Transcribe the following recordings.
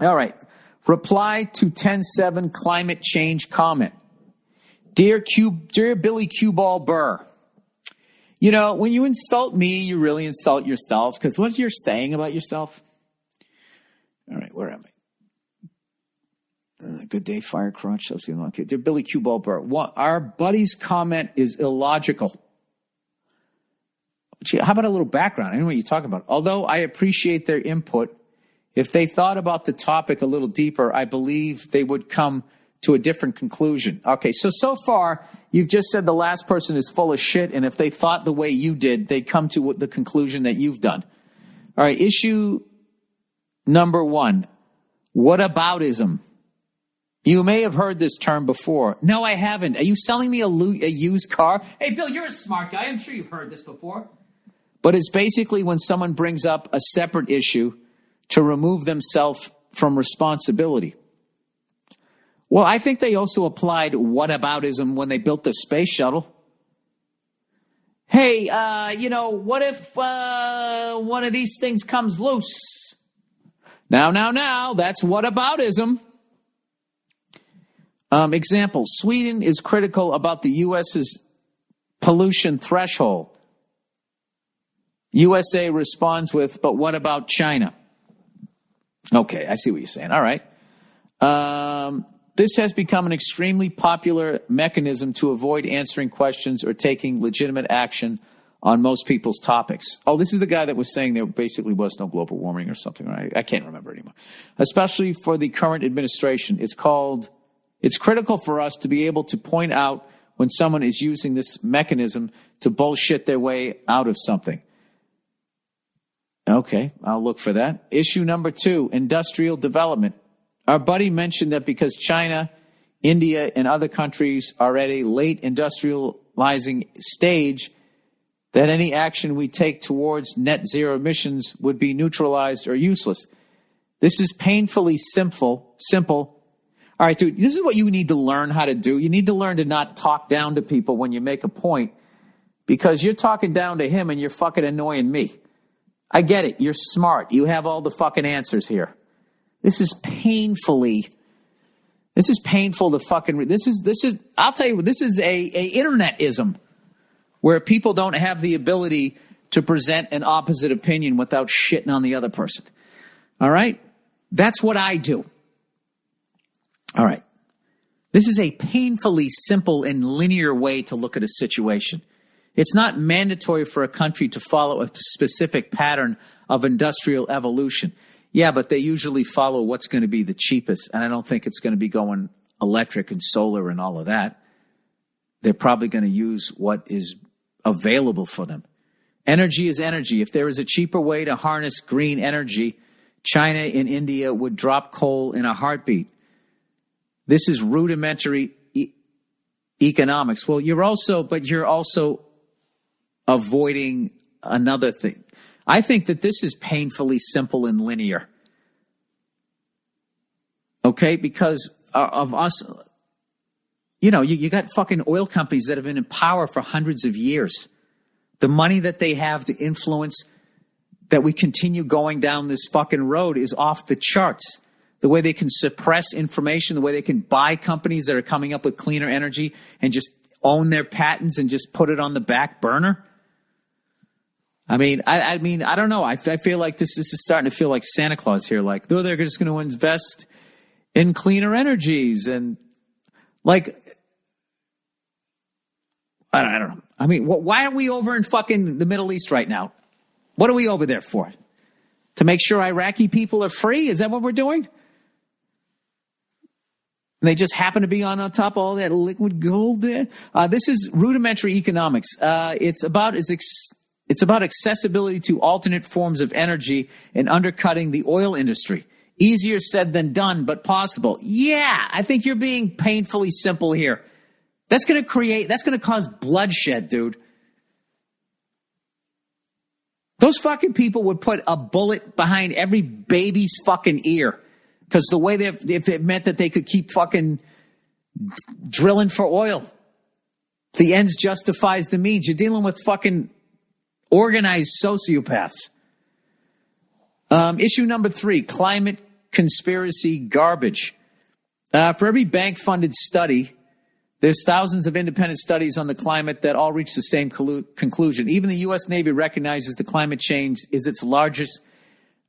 All right. Reply to 10.7 climate change comment. Dear Billy Cue Ball Burr, you know, when you insult me, you really insult yourself, because what you're saying about yourself. All right, where am I? Good day, Fire Crunch. Okay, dear Billy Cue Ball Burr, our buddy's comment is illogical. Gee, how about a little background? I don't know what you're talking about. Although I appreciate their input, if they thought about the topic a little deeper, I believe they would come to a different conclusion. Okay, so far, you've just said the last person is full of shit, and if they thought the way you did, they'd come to the conclusion that you've done. All right, issue number 1, whataboutism. You may have heard this term before. No, I haven't. Are you selling me a used car? Hey, Bill, you're a smart guy. I'm sure you've heard this before. But it's basically when someone brings up a separate issue to remove themselves from responsibility. Well, I think they also applied whataboutism when they built the space shuttle. Hey, what if one of these things comes loose? Now, that's whataboutism. Example, Sweden is critical about the U.S.'s pollution threshold. USA responds with, but what about China? Okay, I see what you're saying. All right. This has become an extremely popular mechanism to avoid answering questions or taking legitimate action on most people's topics. Oh, this is the guy that was saying there basically was no global warming or something, right? I can't remember anymore. Especially for the current administration. It's critical for us to be able to point out when someone is using this mechanism to bullshit their way out of something. Okay, I'll look for that. Issue number 2, industrial development. Our buddy mentioned that because China, India, and other countries are at a late industrializing stage, that any action we take towards net zero emissions would be neutralized or useless. This is painfully simple. All right, dude, this is what you need to learn how to do. You need to learn to not talk down to people when you make a point, because you're talking down to him and you're fucking annoying me. I get it. You're smart. You have all the fucking answers here. This is painful to fucking read. I'll tell you, this is a internetism where people don't have the ability to present an opposite opinion without shitting on the other person. All right? That's what I do. All right. This is a painfully simple and linear way to look at a situation. It's not mandatory for a country to follow a specific pattern of industrial evolution. Yeah, but they usually follow what's going to be the cheapest, and I don't think it's going to be going electric and solar and all of that. They're probably going to use what is available for them. Energy is energy. If there is a cheaper way to harness green energy, China and India would drop coal in a heartbeat. This is rudimentary economics. Well, you're also avoiding another thing. I think that this is painfully simple and linear. Okay, because of us, you got fucking oil companies that have been in power for hundreds of years. The money that they have to influence that we continue going down this fucking road is off the charts. The way they can suppress information, the way they can buy companies that are coming up with cleaner energy and just own their patents and just put it on the back burner. I mean, I don't know. I feel like this is starting to feel like Santa Claus here. Like, they're just going to invest in cleaner energies and like, I don't know. I mean, why are we over in fucking the Middle East right now? What are we over there for? To make sure Iraqi people are free? Is that what we're doing? And they just happen to be on top of all that liquid gold there. This is rudimentary economics. It's about accessibility to alternate forms of energy and undercutting the oil industry. Easier said than done, but possible. Yeah, I think you're being painfully simple here. That's going to cause bloodshed, dude. Those fucking people would put a bullet behind every baby's fucking ear. Because the way if it meant that they could keep fucking drilling for oil. The ends justifies the means. You're dealing with fucking organized sociopaths. Issue number 3, climate conspiracy garbage. For every bank-funded study, there's thousands of independent studies on the climate that all reach the same conclusion. Even the U.S. Navy recognizes the climate change is its largest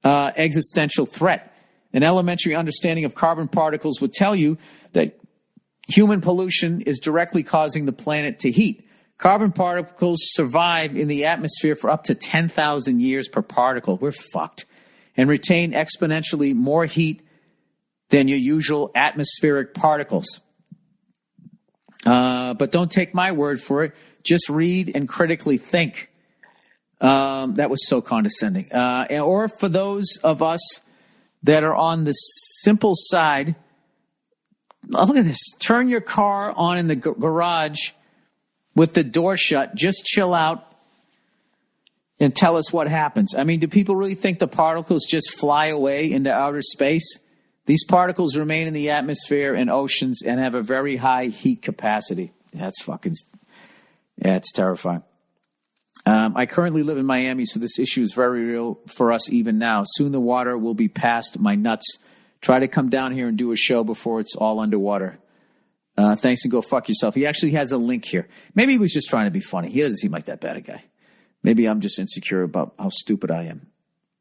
existential threat. An elementary understanding of carbon particles would tell you that human pollution is directly causing the planet to heat. Carbon particles survive in the atmosphere for up to 10,000 years per particle. We're fucked. And retain exponentially more heat than your usual atmospheric particles. But don't take my word for it. Just read and critically think. That was so condescending. Or for those of us that are on the simple side, look at this. Turn your car on in the garage with the door shut. Just chill out and tell us what happens. I mean, do people really think the particles just fly away into outer space? These particles remain in the atmosphere and oceans and have a very high heat capacity. That's it's terrifying. I currently live in Miami, so this issue is very real for us even now. Soon the water will be past my nuts. Try to come down here and do a show before it's all underwater. Thanks and go fuck yourself. He actually has a link here. Maybe he was just trying to be funny. He doesn't seem like that bad a guy. Maybe I'm just insecure about how stupid I am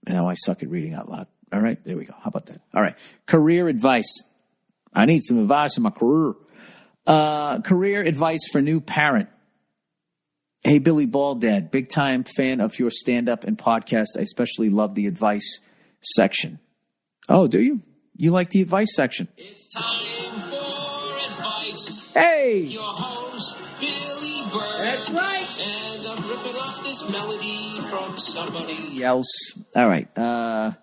and how I suck at reading out loud. All right, there we go. How about that? All right, career advice. I need some advice in my career. Career advice for new parent. Hey, Billy Baldad, big time fan of your stand-up and podcast. I especially love the advice section. Oh, do you? You like the advice section? It's time for advice. Hey! Your host, Billy Burr. That's right. And I'm ripping off this melody from somebody else. All right. Oh,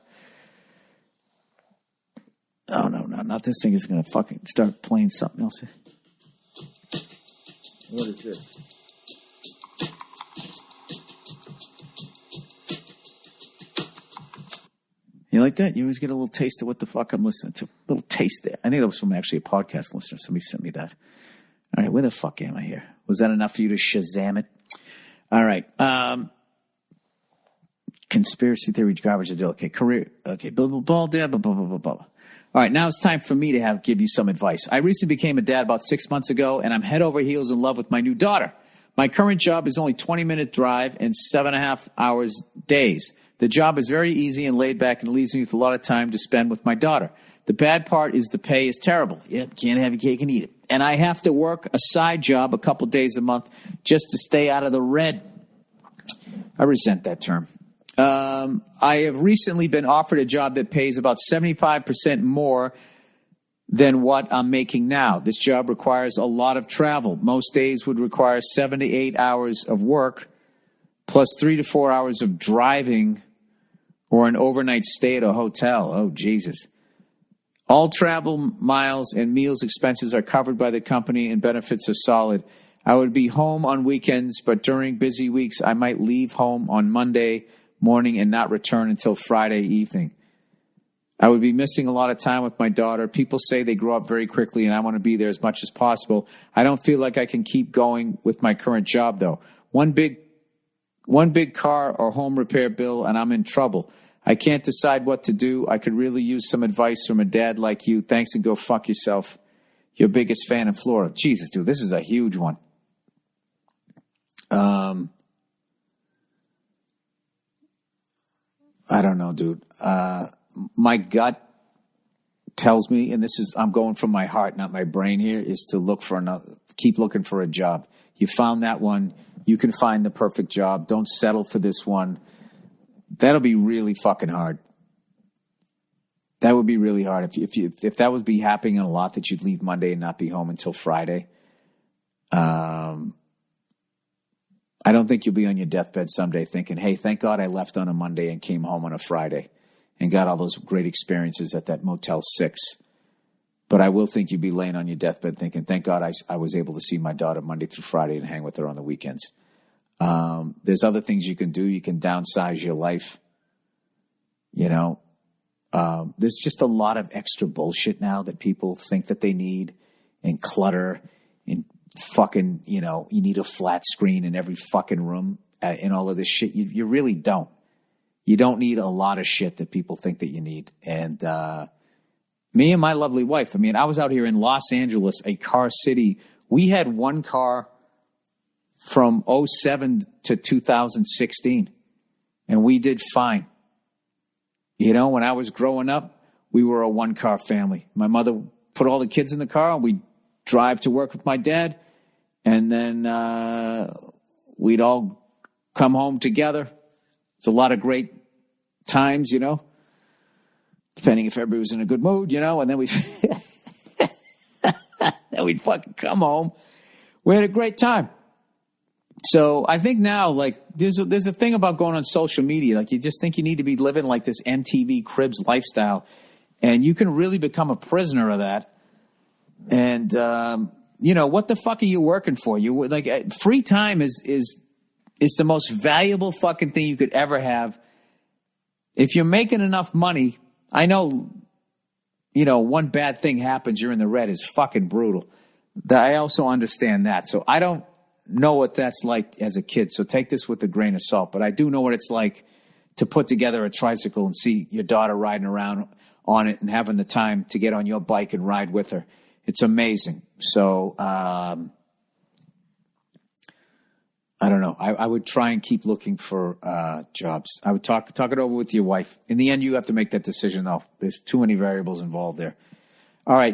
no, not this thing is going to fucking start playing something else. What is this? You like that? You always get a little taste of what the fuck I'm listening to. A little taste there. I think that was from actually a podcast listener. Somebody sent me that. All right, where the fuck am I here? Was that enough for you to Shazam it? All right. Conspiracy theory, garbage. Okay, career. Okay, blah, blah, blah, blah, blah, blah, blah, blah. All right, now it's time for me to give you some advice. I recently became a dad about 6 months ago, and I'm head over heels in love with my new daughter. My current job is only 20-minute drive and 7.5 hours days. The job is very easy and laid back and leaves me with a lot of time to spend with my daughter. The bad part is the pay is terrible. Yep, can't have your cake and eat it. And I have to work a side job a couple days a month just to stay out of the red. I resent that term. I have recently been offered a job that pays about 75% more than what I'm making now. This job requires a lot of travel. Most days would require 7 to 8 hours of work, plus 3 to 4 hours of driving or an overnight stay at a hotel. Oh, Jesus. All travel miles and meals expenses are covered by the company and benefits are solid. I would be home on weekends, but during busy weeks, I might leave home on Monday morning and not return until Friday evening. I would be missing a lot of time with my daughter. People say they grow up very quickly, and I want to be there as much as possible. I don't feel like I can keep going with my current job, though. One big car or home repair bill, and I'm in trouble. I can't decide what to do. I could really use some advice from a dad like you. Thanks and go fuck yourself. Your biggest fan in Florida. Jesus, dude, this is a huge one. I don't know, dude. My gut tells me, and I'm going from my heart, not my brain here, is to keep looking for a job. You found that one. You can find the perfect job. Don't settle for this one. That'll be really fucking hard. That would be really hard. If that would be happening a lot, that you'd leave Monday and not be home until Friday. I don't think you'll be on your deathbed someday thinking, hey, thank God I left on a Monday and came home on a Friday and got all those great experiences at that Motel 6. But I will think you'd be laying on your deathbed thinking, thank God I was able to see my daughter Monday through Friday and hang with her on the weekends. There's other things you can do. You can downsize your life. You know, there's just a lot of extra bullshit now that people think that they need, and clutter, and fucking, you need a flat screen in every fucking room and all of this shit. You really don't. You don't need a lot of shit that people think that you need. And Me and my lovely wife. I mean, I was out here in Los Angeles, a car city. We had one car from '07 to 2016, and we did fine. You know, when I was growing up, we were a one-car family. My mother put all the kids in the car, and we'd drive to work with my dad, and then we'd all come home together. It's a lot of great times, you know, depending if everybody was in a good mood, you know, and then then we'd fucking come home. We had a great time. So I think now, like, there's a thing about going on social media. Like, you just think you need to be living like this MTV Cribs lifestyle, and you can really become a prisoner of that. And you know, what the fuck are you working for? You like free time is the most valuable fucking thing you could ever have. If you're making enough money, I know, you know, one bad thing happens, you're in the red, is fucking brutal. I also understand that. So I don't know what that's like as a kid. So take this with a grain of salt. But I do know what it's like to put together a tricycle and see your daughter riding around on it and having the time to get on your bike and ride with her. It's amazing. So I don't know. I would try and keep looking for jobs. I would talk it over with your wife. In the end, you have to make that decision, though. There's too many variables involved there. All right.